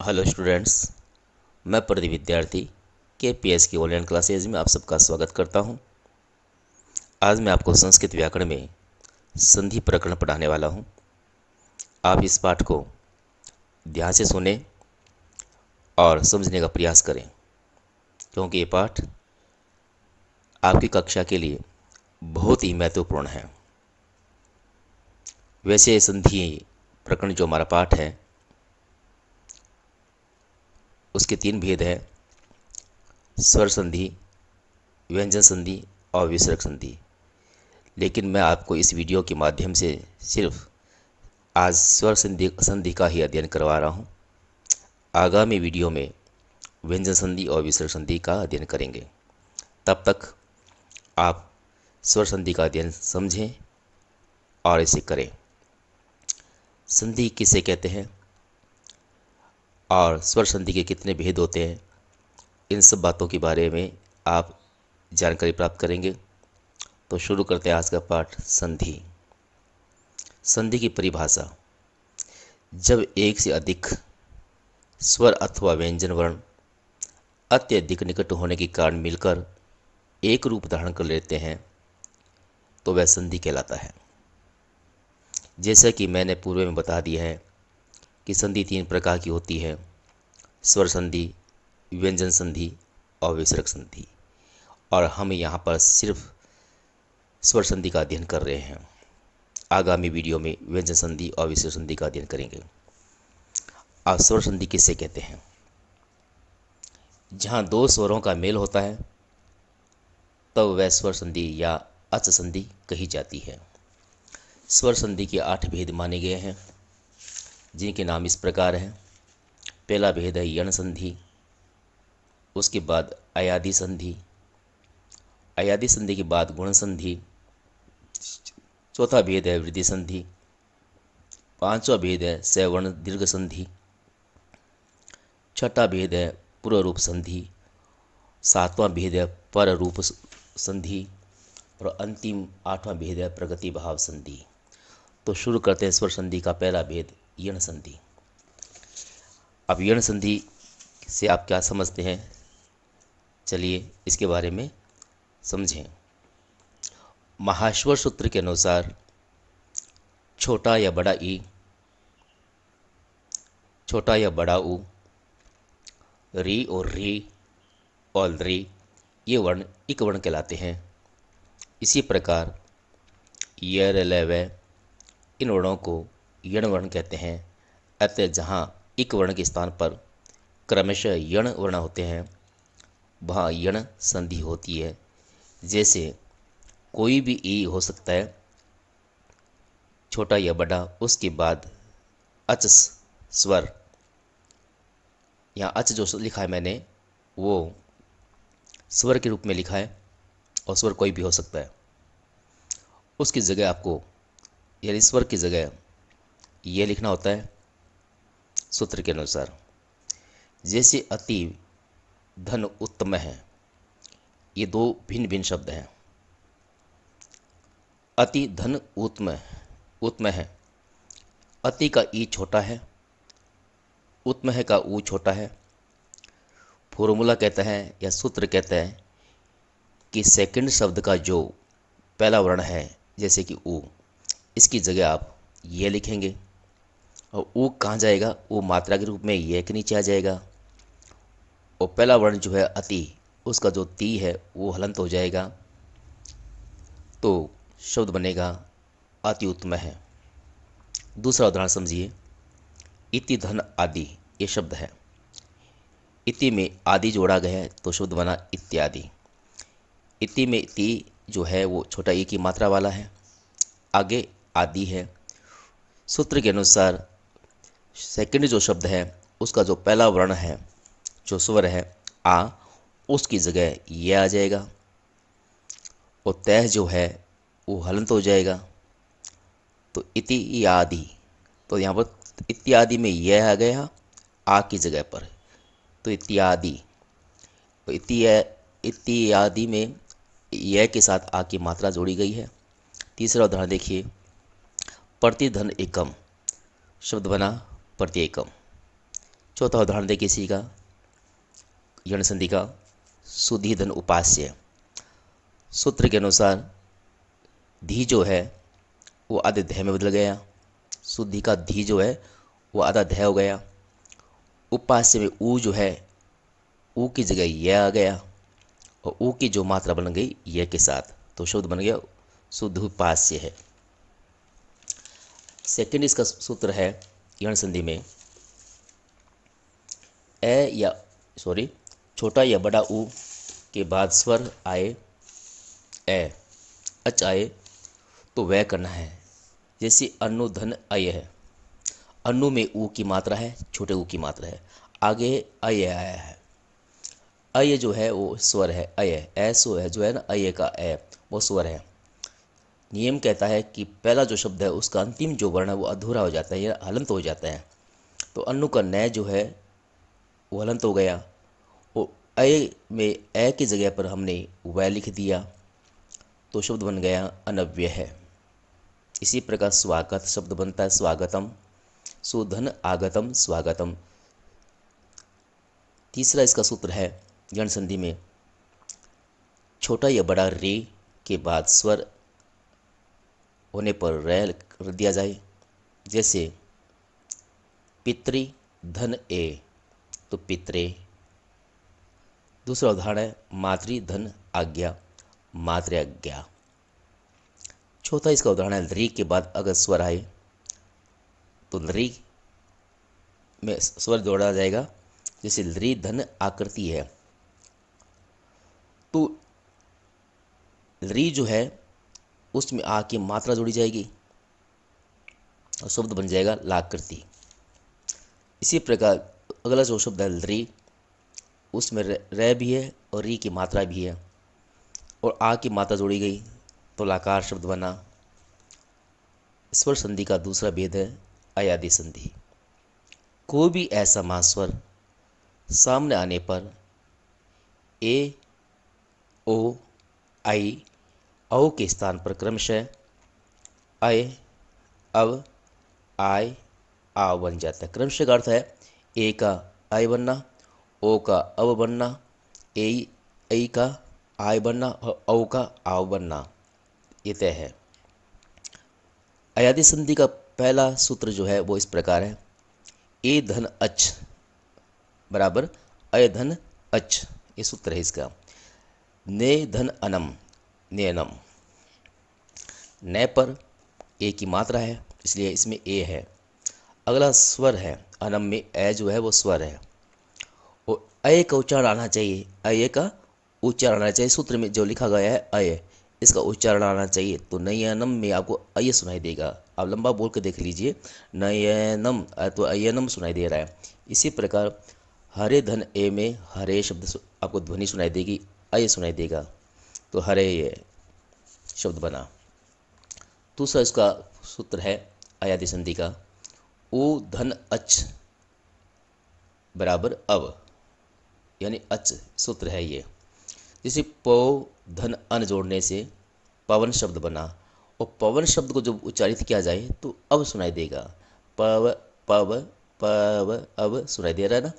Hello students, मैं प्रदीप विद्यार्थी KPS की ऑनलाइन क्लासेज में आप सबका स्वागत करता हूं। आज मैं आपको संस्कृत व्याकरण में संधि प्रकरण पढ़ाने वाला हूं। आप इस पाठ को ध्यान से सुने और समझने का प्रयास करें, क्योंकि ये पाठ आपकी कक्षा के लिए बहुत ही महत्वपूर्ण है। वैसे संधि प्रकरण जो हमारा पाठ है उसके 3 भेद है: स्वर संधि, व्यंजन संधि और विसर्ग संधि। लेकिन मैं आपको इस वीडियो के माध्यम से सिर्फ आज स्वर संधि का ही अध्ययन करवा रहा हूँ। आगामी वीडियो में व्यंजन संधि और विसर्ग संधि का अध्ययन करेंगे। तब तक आप स्वर संधि का अध्ययन समझें और इसे करें। संधि किसे कहते हैं और स्वर संधि के कितने भेद होते हैं, इन सब बातों के बारे में आप जानकारी प्राप्त करेंगे। तो शुरू करते हैं आज का पाठ। संधि। संधि की परिभाषा: जब एक से अधिक स्वर अथवा व्यंजन वर्ण अत्यधिक निकट होने के कारण मिलकर एक रूप धारण कर लेते हैं तो वह संधि कहलाता है। जैसा कि मैंने पूर्व में बता दिया है कि संधि 3 प्रकार की होती है: स्वर संधि, व्यंजन संधि और विसर्ग संधि। और हम यहाँ पर सिर्फ स्वर संधि का अध्ययन कर रहे हैं। आगामी वीडियो में व्यंजन संधि और विसर्ग संधि का अध्ययन करेंगे। अब स्वर संधि किसे कहते हैं? जहाँ 2 स्वरों का मेल होता है तब वह स्वर संधि या अच संधि कही जाती है। स्वर संधि के 8 भेद माने गए हैं, जिनके नाम इस प्रकार हैं। पहला भेद है यण संधि, उसके बाद अयादि संधि, अयादि संधि के बाद गुण संधि, चौथा भेद है वृद्धि संधि, पांचवा भेद है सवर्ण दीर्घ संधि, छठा भेद है पूर्व रूप संधि, सातवां भेद है पर रूप संधि और अंतिम 8वां भेद है प्रगति भाव संधि। तो शुरू करते हैं स्वर संधि का पहला भेद, यण संधि। अब यण संधि से आप क्या समझते हैं, चलिए इसके बारे में समझें। महाश्वर सूत्र के अनुसार छोटा या बड़ा ई, छोटा या बड़ा ऊ, री और री और री ये वर्ण इक वर्ण कहलाते हैं। इसी प्रकार य, र, ल, व इन वर्णों को यण वर्ण कहते हैं। अतः जहाँ इक वर्ण के स्थान पर क्रमशः यण वर्ण होते हैं वहाँ यण संधि होती है। जैसे कोई भी ई हो सकता है, छोटा या बड़ा, उसके बाद अच स्वर, यहाँ अच जो लिखा है मैंने वो स्वर के रूप में लिखा है और स्वर कोई भी हो सकता है। उसकी जगह आपको, यानी स्वर की जगह ये लिखना होता है सूत्र के अनुसार। जैसे अति धन उत्तम है, ये 2 भिन्न भिन्न शब्द हैं। अति धन उत्तम है, अति का ई छोटा है, उत्तम है का ऊ छोटा है। फॉर्मूला कहता है या सूत्र कहता है कि सेकंड शब्द का जो पहला वर्ण है, जैसे कि ऊ, इसकी जगह आप ये लिखेंगे और ऊ कहाँ जाएगा? वो मात्रा के रूप में ये के नीचे आ जाएगा। और पहला वर्ण जो है अति, उसका जो ती है वो हलंत हो जाएगा, तो शब्द बनेगा अति उत्तम है। दूसरा उदाहरण समझिए। इति धन आदि ये शब्द है, इति में आदि जोड़ा गया है तो शब्द बना इत्यादि। इति में ती जो है वो छोटा ई की मात्रा वाला है, आगे आदि है। सूत्र के अनुसार सेकंड जो शब्द है उसका जो पहला वर्ण है, जो स्वर है आ, उसकी जगह ये आ जाएगा और तय जो है वो हलंत हो जाएगा, तो इति आदि। तो यहाँ पर इत्यादि में यह आ गया आ की जगह पर, तो इत्यादि। तो इत्यादि में यह के साथ आ की मात्रा जोड़ी गई है। तीसरा उदाहरण देखिए। प्रतिधन एकम, शब्द बना प्रति एकम। चौथा उदाहरण देखिए इसी का, यण संधि का, सुधी धन उपास्य। सूत्र के अनुसार धी जो है वो आधे ध में बदल गया, शुद्धि का धी जो है वो आधा ध हो गया। उपास्य में ऊ जो है, ऊ की जगह यह आ गया, और ऊ की जो मात्रा बन गई यह के साथ, तो शब्द बन गया शुद्ध उपास्य है। सेकंड इसका सूत्र है यण संधि में, छोटा या बड़ा ऊ के बाद स्वर आए, ए अच आए तो वह करना है। जैसे अनु धन अय है, अनु में ऊ की मात्रा है, छोटे ऊ की मात्रा है, आगे अय आया है, अय जो है वो स्वर है, अय ऐसो है जो है ना, अय का ए वो स्वर है। नियम कहता है कि पहला जो शब्द है उसका अंतिम जो वर्ण है वो अधूरा हो जाता है या हलंत हो जाता है। तो अनु का न जो है वो हलंत हो गया, और अय में ए की जगह पर हमने वह लिख दिया, तो शब्द बन गया अनव्यय है। इसी प्रकार स्वागत शब्द बनता है स्वागतम, सुधन आगतम स्वागतम। तीसरा इसका सूत्र है यण संधि में, छोटा या बड़ा रे के बाद स्वर होने पर रे कर दिया जाए। जैसे पितृ धन ए तो पित्रे। दूसरा उदाहरण है मातृ धन आज्ञा, मातृज्ञा। चौथा इसका उदाहरण है री के बाद अगर स्वर आए तो री में स्वर जोड़ा जाएगा। जैसे री धन आकृति है, तो री जो है उसमें आ की मात्रा जोड़ी जाएगी और शब्द बन जाएगा लाकृति। इसी प्रकार अगला जो शब्द है री, उसमें रे भी है और री की मात्रा भी है, और आ की मात्रा जोड़ी गई तो लाकार शब्द बना। स्वर संधि का दूसरा भेद है अयादि संधि। कोई भी ऐसा महास्वर सामने आने पर ए, ओ, आई, औ के स्थान पर क्रमशः अय, अव, आय, आव बन जाता है। क्रमशः का अर्थ है ए का आय बनना, ओ का अव बनना, ऐ का आय बनना और औ का आव बनना, ये तय है। अयादि संधि का पहला सूत्र जो है वो इस प्रकार है, ए धन अच बराबर अय धन अच, ये सूत्र है इसका। ने धन अनम, ने अनम, न पर ए की मात्रा है इसलिए इसमें ए है। अगला स्वर है अनम में ए जो है वो स्वर है, और अय का उच्चारण आना चाहिए, अय का उच्चारण आना चाहिए। सूत्र में जो लिखा गया है अय, इसका उच्चारण आना चाहिए। तो नयनम में आपको अय सुनाई देगा, आप लंबा बोल के देख लीजिए, नयनम तो अयनम सुनाई दे रहा है। इसी प्रकार हरे धन ए में हरे शब्द आपको ध्वनि सुनाई देगी, अय सुनाई देगा, तो हरे ये शब्द बना। दूसरा इसका सूत्र है अयादि संधि का, ओ धन अच बराबर अव, यानी अच सूत्र है ये। जैसे पो धन अन जोड़ने से पवन शब्द बना, और पवन शब्द को जब उच्चारित किया जाए तो अब सुनाई देगा, पव पव पव अब सुनाई दे रहा है ना,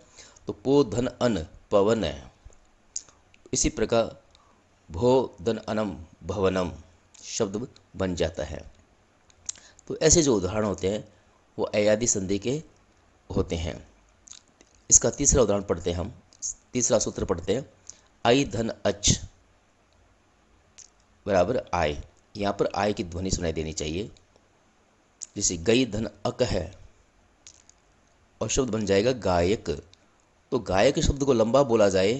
तो पो धन अन पवन है। इसी प्रकार भो धन अनम भवनम शब्द बन जाता है। तो ऐसे जो उदाहरण होते हैं वो अयादि संधि के होते हैं। इसका तीसरा उदाहरण पढ़ते हैं हम, तीसरा सूत्र पढ़ते हैं, आई धन अच बराबर आय। यहाँ पर आय की ध्वनि सुनाई देनी चाहिए। जैसे गई धन अक है और शब्द बन जाएगा गायक। तो गायक शब्द को लंबा बोला जाए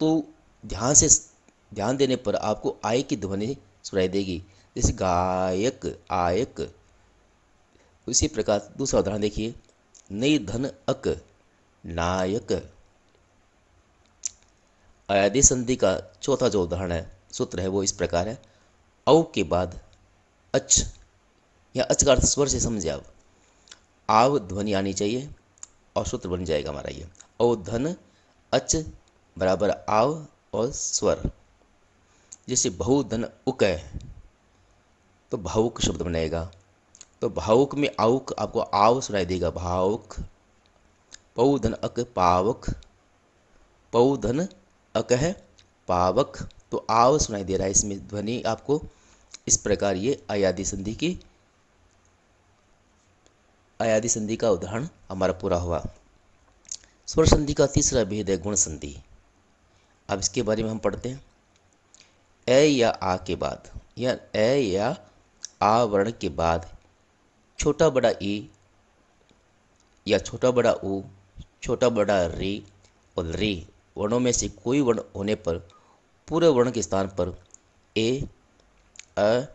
तो ध्यान देने पर आपको आय की ध्वनि सुनाई देगी, जैसे गायक आयक। उसी प्रकार दूसरा उदाहरण देखिए, नई धन अक नायक। अयादि संधि का चौथा जो उदाहरण है सूत्र है वो इस प्रकार है, औ के बाद अच, या अच का अर्थ स्वर से समझे आप, आव ध्वनि आनी चाहिए और सूत्र बन जाएगा हमारा ये, औ धन अच बराबर आव और स्वर। जैसे बहु धन उक है तो भावुक शब्द बनेगा, तो भावुक में आउक आपको आव सुनाई देगा, भावुक। पौ धन अक पावक, पौ धन अक है पावक। तो आव सुनाई दे रहा है, इसमें ध्वनि आपको इस प्रकार, ये अयादि संधि का उदाहरण हमारा पूरा हुआ। स्वर संधि का तीसरा भेद है गुण संधि। अब इसके बारे में हम पढ़ते हैं। ए या आ के बाद, या ए या आ वर्ण के बाद छोटा बड़ा ई या छोटा बड़ा ऊ, छोटा बड़ा री और री वर्णों में से कोई वर्ण होने पर पूरे वर्ण के स्थान पर ए अ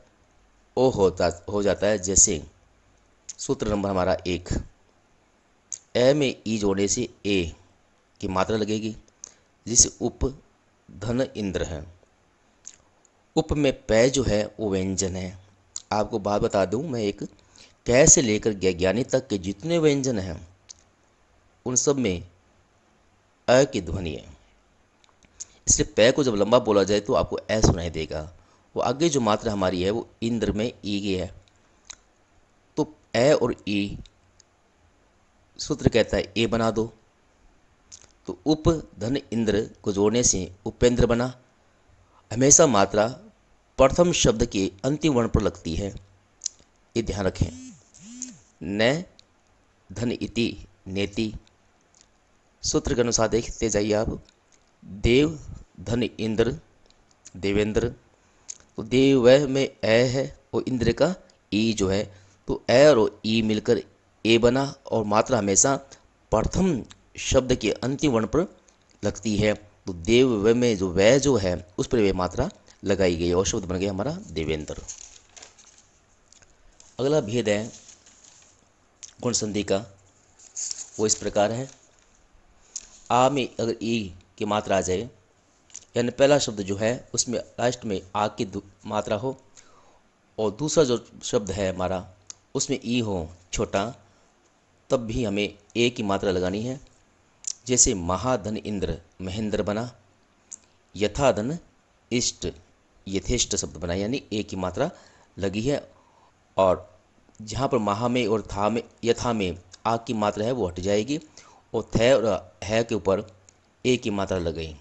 ओ हो जाता है। जैसे सूत्र नंबर हमारा 1, ए में ई जोड़ने से ए की मात्रा लगेगी, जिसे उप धन इंद्र है। उप में पै जो है वो व्यंजन है। आपको बात बता दूं मैं, एक कै से लेकर ज्ञानी तक के जितने व्यंजन हैं उन सब में अ की ध्वनि है। इसलिए पै को जब लंबा बोला जाए तो आपको ए सुनाई देगा। वो आगे जो मात्रा हमारी है वो इंद्र में ई की है। तो ए और ई सूत्र कहता है ए बना दो, तो उप धन इंद्र को जोड़ने से उपेंद्र बना। हमेशा मात्रा प्रथम शब्द के अंतिम वर्ण पर लगती है, ये ध्यान रखें। न धन इति नेति, सूत्र के अनुसार देखते जाइए आप। देव धन इंद्र देवेंद्र, तो देव वह में ए है और इंद्र का ई जो है, तो ए और ई मिलकर ए बना और मात्रा हमेशा प्रथम शब्द के अंतिम वर्ण पर लगती है। तो देव व में जो वह जो है उस पर वे मात्रा लगाई गई और शब्द बन गया हमारा देवेंद्र। अगला भेद है गुण संधि का, वो इस प्रकार है। आ में अगर ई की मात्रा आ जाए, यानी पहला शब्द जो है उसमें लास्ट में आ की मात्रा हो और दूसरा जो शब्द है हमारा उसमें ई हो छोटा, तब भी हमें ए की मात्रा लगानी है। जैसे महाधन इंद्र महेंद्र बना, यथाधन इष्ट यथेष्ट शब्द बना, यानी ए की मात्रा लगी है। और जहाँ पर महा में और था में यथा में आ की मात्रा है वो हट जाएगी और थे और है के ऊपर ए की मात्रा लग गई।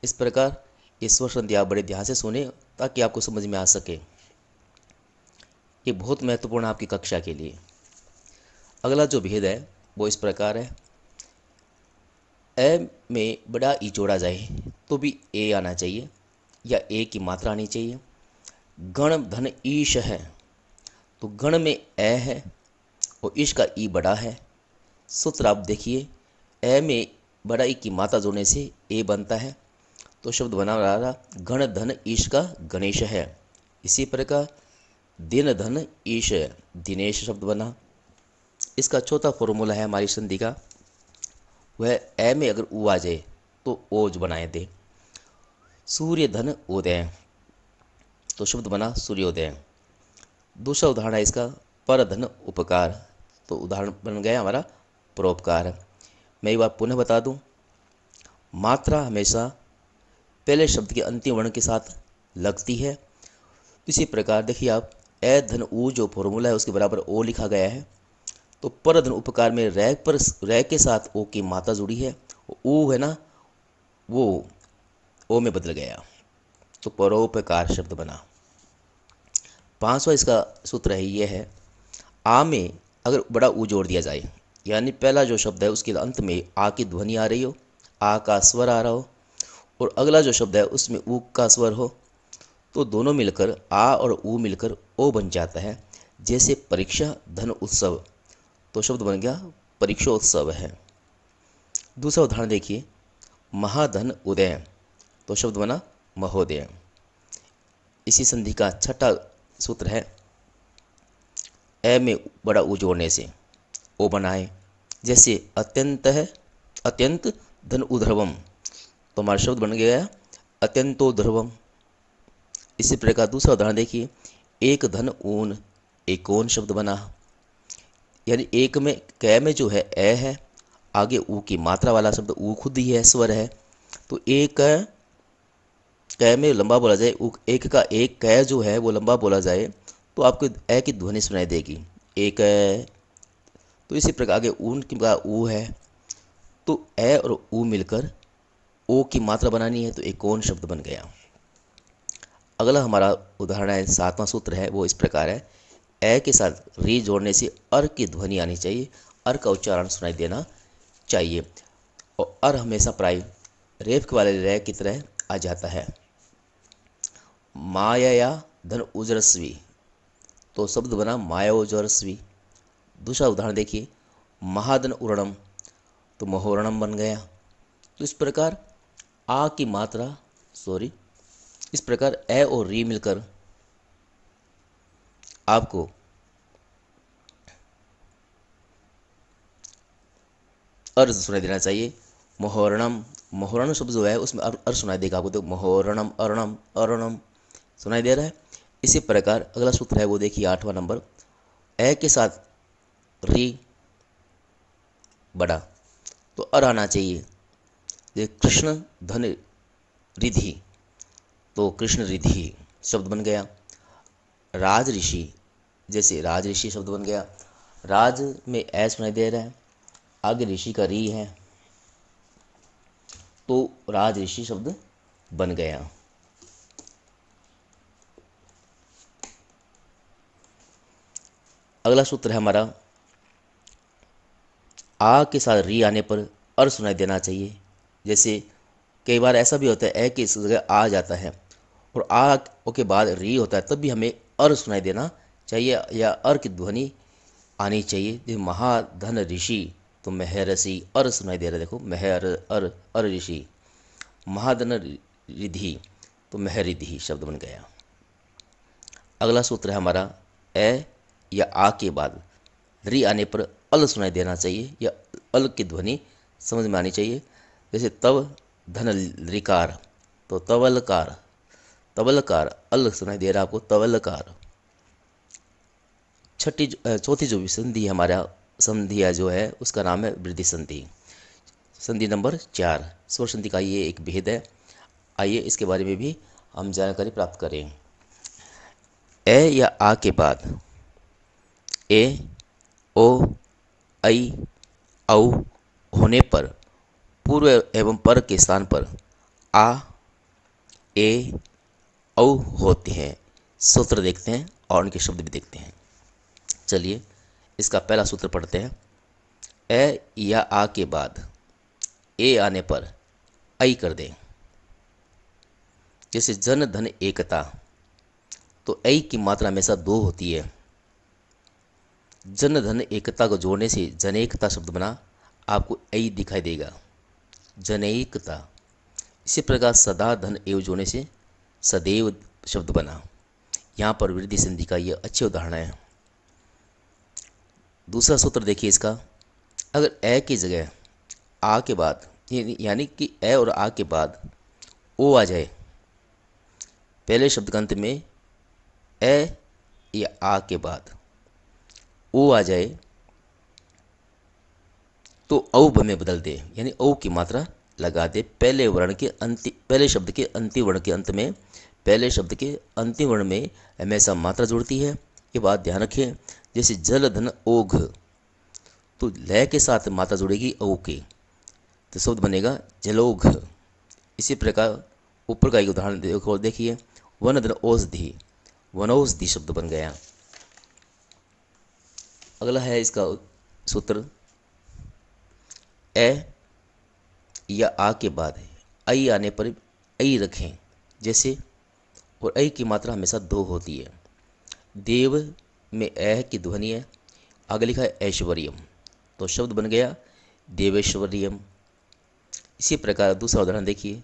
इस प्रकार ये स्वर संधि आप बड़े ध्यान से सुने ताकि आपको समझ में आ सके। ये बहुत महत्वपूर्ण है आपकी कक्षा के लिए। अगला जो भेद है वो इस प्रकार है। ए में बड़ा ई जोड़ा जाए तो भी ए आना चाहिए या ए की मात्रा आनी चाहिए। गण धन ईश है, तो गण में ए है और ईश का ई बड़ा है। सूत्र आप देखिए, ए में बड़ा ई की मात्रा जोड़ने से ए बनता है, तो शब्द बना रहा गण धन ईश का गणेश है। इसी प्रकार दिन धन ईश दिनेश शब्द बना। इसका चौथा फॉर्मूला है हमारी संधि का, वह ए में अगर ऊ आ जाए तो ओज बनाए दे। सूर्य धन उदय, तो शब्द बना सूर्योदय। दूसरा उदाहरण है इसका पर धन उपकार, तो उदाहरण बन गया हमारा परोपकार। मैं एक बार पुनः बता दूं, मात्रा हमेशा पहले शब्द के अंतिम वर्ण के साथ लगती है। इसी प्रकार देखिए आप, ए धन ऊ जो फॉर्मूला है उसके बराबर ओ लिखा गया है, तो पर धन उपकार में रह के साथ ओ की मात्रा जुड़ी है, ऊ है ना वो ओ में बदल गया, तो परोपकार शब्द बना। पांचवा इसका सूत्र है ये है, आ में अगर बड़ा ऊ जोड़ दिया जाए, यानी पहला जो शब्द है उसके अंत में आ की ध्वनि आ रही हो, आ का स्वर आ रहा हो, और अगला जो शब्द है उसमें ऊ का स्वर हो, तो दोनों मिलकर आ और ऊ मिलकर ओ बन जाता है। जैसे परीक्षा धन उत्सव, तो शब्द बन गया परीक्षोत्सव है। दूसरा उदाहरण देखिए, महाधन उदय, तो शब्द बना महोदय। इसी संधि का छठा सूत्र है, ए में बड़ा ऊ जोड़ने से ओ बनाए। जैसे अत्यंत है अत्यंत धन उध्रवम, तो हमारा शब्द बन गया अत्यंतो ध्रुवम। इसी प्रकार दूसरा उदाहरण देखिए, एक धन ऊन एकोन शब्द बना, यानी एक में कै में जो है ए है, आगे ऊ की मात्रा वाला शब्द ऊ खुद ही है, स्वर है, तो एक कै में लंबा बोला जाए, एक का एक कै जो है वो लंबा बोला जाए तो आपको ए की ध्वनि सुनाई देगी, एक। तो इसी प्रकार आगे ऊन की ऊ है, तो ए और ऊ मिलकर ओ की मात्रा बनानी है, तो एक कौन शब्द बन गया। अगला हमारा उदाहरण है, 7वां सूत्र है, वो इस प्रकार है। ए के साथ री जोड़ने से अर की ध्वनि आनी चाहिए, अर का उच्चारण सुनाई देना चाहिए। और अर हमेशा प्राय रेफ वाले रे की तरह आ जाता है। माया धन उजरस्वी, तो शब्द बना माया उजरस्वी। दूसरा उदाहरण देखिए, महाधन उरणम, तो महोरणम बन गया। तो इस प्रकार आ की मात्रा इस प्रकार ए और री मिलकर आपको अर्ज सुनाई देना चाहिए। मोहरणम, मोहरण शब्द जो है उसमें अर्ज सुनाई देगा आपको, तो मोहरणम अरणम अरणम सुनाई दे रहा है। इसी प्रकार अगला सूत्र है वो देखिए 8वां नंबर, ए के साथ री बड़ा, तो अर आना चाहिए। ये कृष्ण धन रिधि, तो कृष्ण रिधि शब्द बन गया। राज ऋषि, जैसे राज ऋषि शब्द बन गया। राज में ए सुनाई दे रहा है, आगे ऋषि का री है, तो राज ऋषि शब्द बन गया। अगला सूत्र है हमारा, आ के साथ री आने पर अर सुनाई देना चाहिए। जैसे कई बार ऐसा भी होता है ए की जगह आ जाता है और आ के बाद री होता है, तब भी हमें अर सुनाई देना चाहिए या अर की ध्वनि आनी चाहिए। जैसे महाधन ऋषि, तो महर्षि अर सुनाई दे रहा है, देखो महर अर अर ऋषि। महाधन रिधि, तो महरिधि शब्द बन गया। अगला सूत्र है हमारा, ए या आ के बाद री आने पर अल सुनाई देना चाहिए या अल की ध्वनि समझ में आनी चाहिए। जैसे तव धन रिकार, तो तवलकार, तवलकार अल सुनाई दे रहा है आपको, तवलकार। चौथी जो संधि हमारा संधि है जो है उसका नाम है वृद्धि संधि, संधि नंबर 4। स्वर संधि का ये एक भेद है, आइए इसके बारे में भी हम जानकारी प्राप्त करें। ए या आ के बाद ए ओ ऐ औ होने पर पूर्व एवं पर के स्थान पर आ ए औ होते हैं। सूत्र देखते हैं और उनके शब्द भी देखते हैं। चलिए इसका पहला सूत्र पढ़ते हैं। ए या आ के बाद ए आने पर ऐ कर दें। जैसे जन धन एकता, तो ऐ की मात्रा हमेशा 2 होती है। जन धन एकता को जोड़ने से जनेकता शब्द बना, आपको ऐ दिखाई देगा, जनेकता। इसी प्रकार सदा धन एव जोड़ने से सदैव शब्द बना। यहाँ पर वृद्धि संधि का यह अच्छे उदाहरण है। दूसरा सूत्र देखिए इसका, अगर ए की जगह आ के बाद यानी कि ए और आ के बाद ओ आ जाए, पहले शब्द के अंत में ए या आ के बाद ओ आ जाए, तो औ में बदल दे, यानी औ की मात्रा लगा दे। पहले शब्द के अंतिम वर्ण के अंत में, पहले शब्द के अंतिम वर्ण में हमेशा मात्रा जुड़ती है, ये बात ध्यान रखें। जैसे जल धन ओघ, तो लय के साथ मात्रा जुड़ेगी औ की, तो शब्द बनेगा जलोघ। इसी प्रकार ऊपर का एक उदाहरण देखिए, वन धन औषधि, वनौषधि शब्द बन गया। अगला है इसका सूत्र, ए या आ के बाद ऐ आने पर ऐ रखें। जैसे और ऐ की मात्रा हमेशा 2 होती है। देव में ए की ध्वनि है, आगे लिखा है ऐश्वर्यम, तो शब्द बन गया देवेश्वर्यम। इसी प्रकार दूसरा उदाहरण देखिए,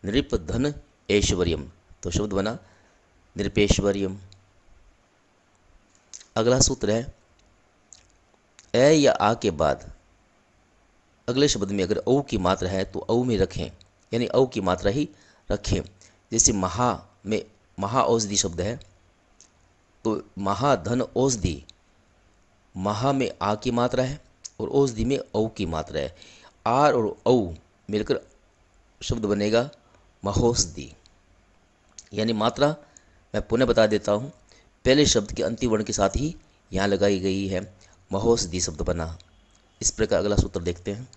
नृप धन ऐश्वर्यम, तो शब्द बना नृपेश्वर्यम। अगला सूत्र है, ए या आ के बाद अगले शब्द में अगर औ की मात्रा है तो औ में रखें, यानी औ की मात्रा ही रखें। जैसे महा में महा औषधि शब्द है, तो महाधन औषधि, महा में आ की मात्रा है और औषधि में औ की मात्रा है। आर और औ मिलकर शब्द बनेगा महोषधि, यानी मात्रा मैं पुनः बता देता हूँ, पहले शब्द के अंतिम वर्ण के साथ ही यहाँ लगाई गई है, महोषधि शब्द बना। इस प्रकार अगला सूत्र देखते हैं,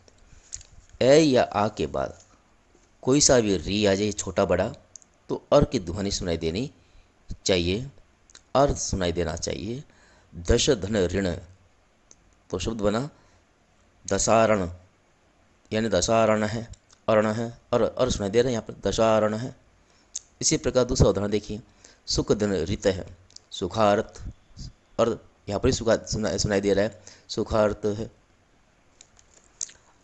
ए या आ के बाद कोई सा भी री आ जाए छोटा बड़ा, तो अर की ध्वनि सुनाई देनी चाहिए, अर्थ सुनाई देना चाहिए। दश धन ऋण, तो शब्द बना दशारण, यानी दशारण है, अर्ण है, और सुनाई दे रहा है यहाँ पर दशारण है। इसी प्रकार दूसरा उदाहरण देखिए, सुख धन ऋत है, सुखार्थ, और यहाँ पर सुनाई दे रहा है सुखार्थ है।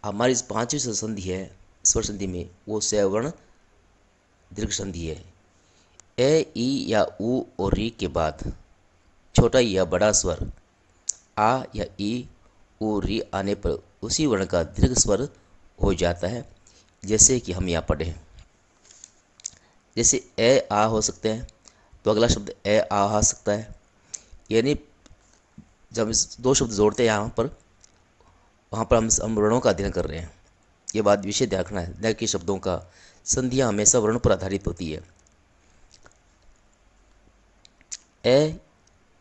हमारी इस पांचवी जो संधि है स्वर संधि में, वो सवर्ण दीर्घ संधि है। ए ई या ऊ और री के बाद छोटा या बड़ा स्वर आ या ई ऊ री आने पर उसी वर्ण का दीर्घ स्वर हो जाता है। जैसे कि हम यहाँ पढ़े, जैसे ए आ हो सकते हैं, तो अगला शब्द ए आ आ सकता है। यानी जब दो शब्द जोड़ते हैं यहाँ पर, वहाँ पर हम वर्णों का अध्ययन कर रहे हैं। ये बात विशेष ध्यान रखना है, न कि शब्दों का। संधियाँ हमेशा वर्णों पर आधारित होती है। ए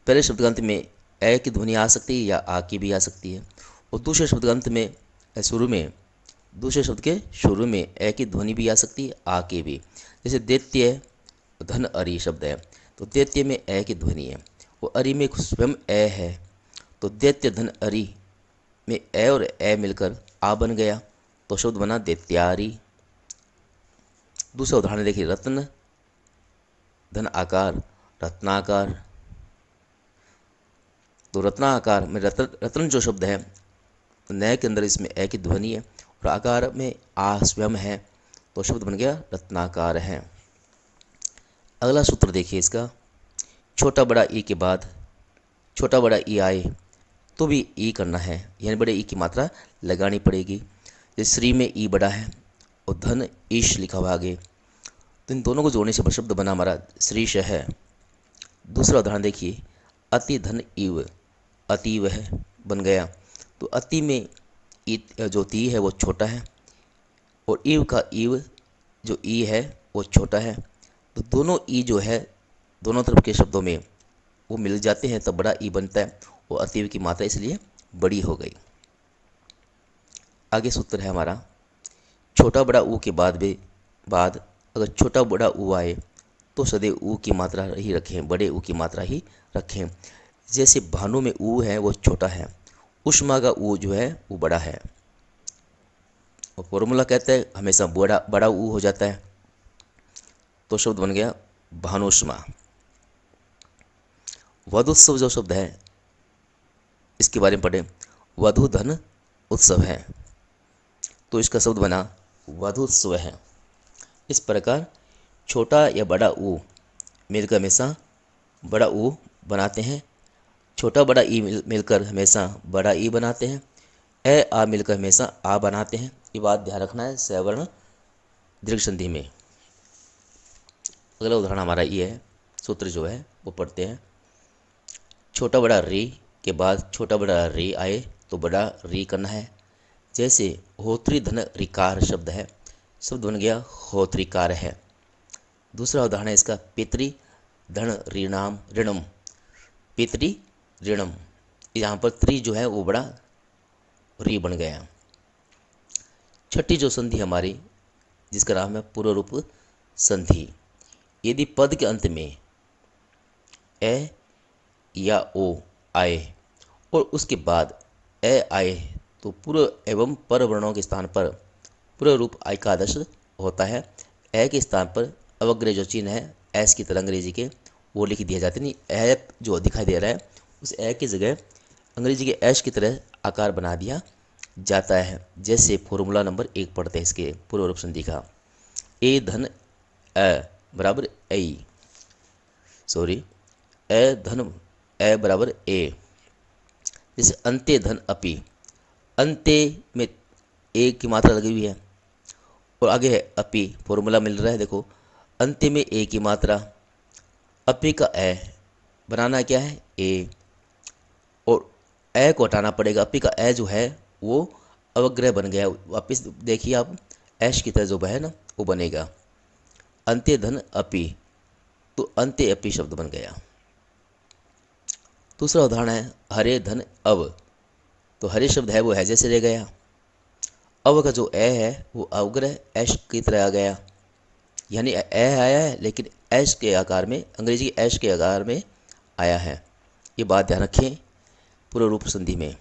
पहले शब्दगंत में ए की ध्वनि आ सकती है या आ की भी आ सकती है, और दूसरे शब्दगंत में शुरू में, दूसरे शब्द के शुरू में ए की ध्वनि भी आ सकती है, आ की भी। जैसे दैत्य धन अरि शब्द है, तो दैत्य में ए की ध्वनि है, वो अरि में स्वयं ए है, तो दैत्य धन अरि में ए और ए मिलकर आ बन गया, तो शब्द बना दैत्यारी। दूसरा उदाहरण देखिए, रत्न धन आकार रत्नाकार, तो रत्नाकार में रत्न जो शब्द है, नए के अंदर इसमें ए की ध्वनि है और आकार में आ स्वयं है, तो शब्द बन गया रत्नाकार है। अगला सूत्र देखिए इसका, छोटा बड़ा ई के बाद छोटा बड़ा ई आए तो भी ई करना है, यानी बड़े ई की मात्रा लगानी पड़ेगी। जैसे श्री में ई बड़ा है और धन ईश लिखा हुआ आगे, तो इन दोनों को जोड़ने से शब्द बना हमारा श्रीश है। दूसरा उदाहरण देखिए, अति धन इव, अतीव है बन गया, तो अति में ई जो ती है वो छोटा है, और ईव का ईव जो ई है वो छोटा है, तो दोनों ई जो है दोनों तरफ के शब्दों में वो मिल जाते हैं, तब बड़ा ई बनता है, वो अतीव की मात्रा इसलिए बड़ी हो गई। आगे सूत्र है हमारा, छोटा बड़ा ऊ के बाद अगर छोटा बड़ा ऊ आए तो सदैव ऊ की मात्रा ही रखें, बड़े ऊ की मात्रा ही रखें। जैसे भानु में ऊ है वो छोटा है, उष्मा का ऊ जो है वो बड़ा है, और फॉर्मूला कहता है हमेशा बड़ा ऊ हो जाता है, तो शब्द बन गया भानुष्मा। वधुत्सव जो शब्द है इसके बारे में पढ़ें, वधु धन उत्सव है, तो इसका शब्द बना वधुत्सव है। इस प्रकार छोटा या बड़ा ऊ मिलकर हमेशा बड़ा ऊ बनाते हैं, छोटा बड़ा ई मिलकर हमेशा बड़ा ई बनाते हैं, ए आ मिलकर हमेशा आ बनाते हैं। ये बात ध्यान रखना है सवर्ण दीर्घ संधि में। अगला उदाहरण हमारा ये है, सूत्र जो है वो पढ़ते हैं, छोटा बड़ा री के बाद छोटा बड़ा री आए तो बड़ा री करना है। जैसे होत्री धन रिकार शब्द है, शब्द बन गया होत्रिकार है। दूसरा उदाहरण है इसका, पितृ धन ऋणाम ऋणम, पितृ ऋणम, यहाँ पर त्रि जो है वो बड़ा री बन गया। छठी जो संधि हमारी जिसका नाम है पूर्व रूप संधि, यदि पद के अंत में ए या ओ आए और उसके बाद ए आए तो पूर्व एवं पर वर्णों के स्थान पर पूर्व रूप एकादश होता है। ए के स्थान पर अवग्रह जो चिन्ह है एस की तरह अंग्रेजी के वो लिख दिया जाता है, नहीं ए जो दिखाई दे रहा है उस ए की जगह अंग्रेजी के एस की तरह आकार बना दिया जाता है। जैसे फॉर्मूला नंबर 1 पढ़ते हैं इसके पूर्व रूप संधि का, ए धन ए बराबर ए, सॉरी ए धन ए बराबर ए। जैसे अंत्य धन अपि, अंत्य में ए की मात्रा लगी हुई है और आगे है अपि, फॉर्मूला मिल रहा है देखो, अंत्य में ए की मात्रा, अपि का ए बनाना क्या है ए, और ए को हटाना पड़ेगा, अपि का ए जो है वो अवग्रह बन गया, वापिस देखिए आप ऐश की तरह जो है ना वो बनेगा, अंत्य धन अपि, तो अंत्य अपि शब्द बन गया। दूसरा उदाहरण है हरे धन अव, तो हरे शब्द है वो हैजे से रह गया, अव का जो ए है वो अवग्रह एश की तरह आ गया, यानी ए आया है लेकिन एश के आकार में, अंग्रेजी के एश के आकार में आया है। ये बात ध्यान रखें पूर्व रूप संधि में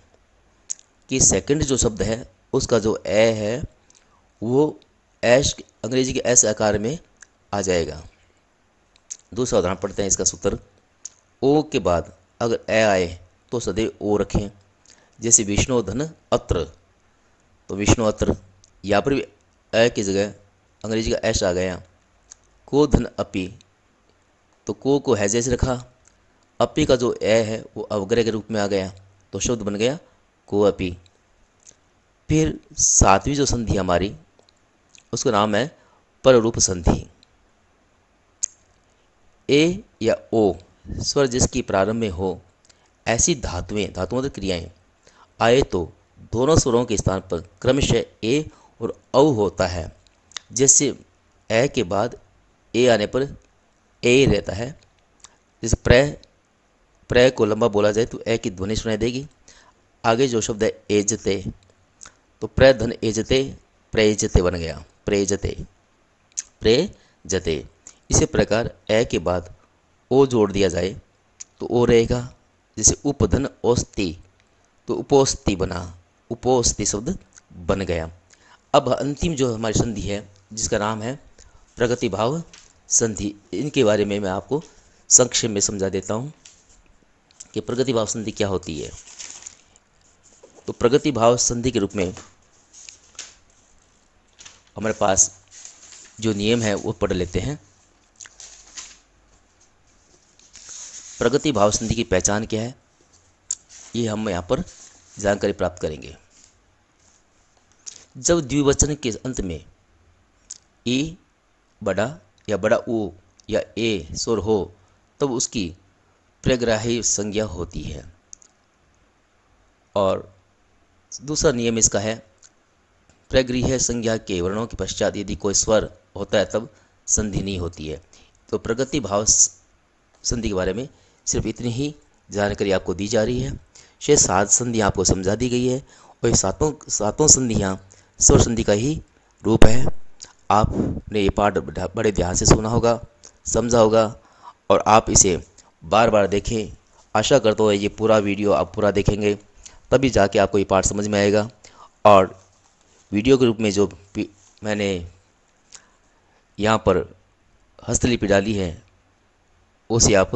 कि सेकंड जो शब्द है उसका जो ए है वो एश अंग्रेजी के एस आकार में आ जाएगा। दूसरा उदाहरण पढ़ते हैं इसका सूत्र। ओ के बाद अगर ए आए तो सदैव ओ रखें, जैसे विष्णुधन अत्र, तो विष्णु अत्र, यहाँ पर भी ए की जगह अंग्रेजी का एश आ गया। को धन अपि, तो को हैजे से रखा, अपि का जो ए है वो अवग्रह के रूप में आ गया, तो शब्द बन गया को अपि। फिर सातवीं जो संधि हमारी उसका नाम है पररूप संधि। ए या ओ स्वर जिसकी प्रारंभ में हो ऐसी धातुओं मतलब क्रियाएं आए तो दोनों स्वरों के स्थान पर क्रमशः ए और औ होता है। जैसे ए के बाद ए आने पर ए ही रहता है। जैसे प्र को लंबा बोला जाए तो ए की ध्वनि सुनाई देगी। आगे जो शब्द है एजते, तो प्र धन एजते प्रेजते बन गया, प्रेजते प्रेजते। इसी प्रकार ए के बाद ओ जोड़ दिया जाए तो ओ रहेगा। जैसे उपधन औस्ति, तो उपोस्ति बना, उपोस्ति शब्द बन गया। अब अंतिम जो हमारी संधि है जिसका नाम है प्रगति भाव संधि, इनके बारे में मैं आपको संक्षेप में समझा देता हूँ कि प्रगति भाव संधि क्या होती है। तो प्रगति भाव संधि के रूप में हमारे पास जो नियम है वो पढ़ लेते हैं। प्रगति भाव संधि की पहचान क्या है ये हम यहाँ पर जानकारी प्राप्त करेंगे। जब द्विवचन के अंत में ई बड़ा या बड़ा ऊ या ए स्वर हो तब उसकी प्रग्राही संज्ञा होती है। और दूसरा नियम इसका है प्रगृह्य संज्ञा के वर्णों के पश्चात यदि कोई स्वर होता है तब संधि नहीं होती है। तो प्रगति भाव संधि के बारे में सिर्फ इतनी ही जानकारी आपको दी जा रही है। शेष 7 संधियाँ आपको समझा दी गई है और ये सातों संधियाँ स्वर संधि का ही रूप है। आपने ये पाठ बड़े ध्यान से सुना होगा, समझा होगा और आप इसे बार बार देखें। आशा करता हूँ ये पूरा वीडियो आप पूरा देखेंगे तभी जाके आपको ये पाठ समझ में आएगा। और वीडियो के रूप में जो मैंने यहाँ पर हस्तलिपि डाली है उसे आप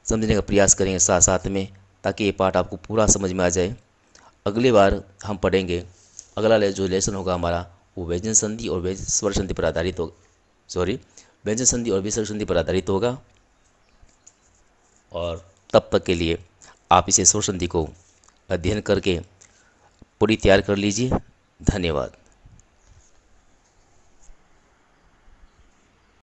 समझने का प्रयास करेंगे साथ साथ में, ताकि ये पाठ आपको पूरा समझ में आ जाए। अगली बार हम पढ़ेंगे, अगला जो लेसन होगा हमारा वो व्यंजन संधि और स्वर संधि पर आधारित हो व्यंजन संधि और विसर्ग संधि पर आधारित होगा। और तब तक के लिए आप इसे स्वर संधि को अध्ययन करके पूरी तैयार कर लीजिए। धन्यवाद।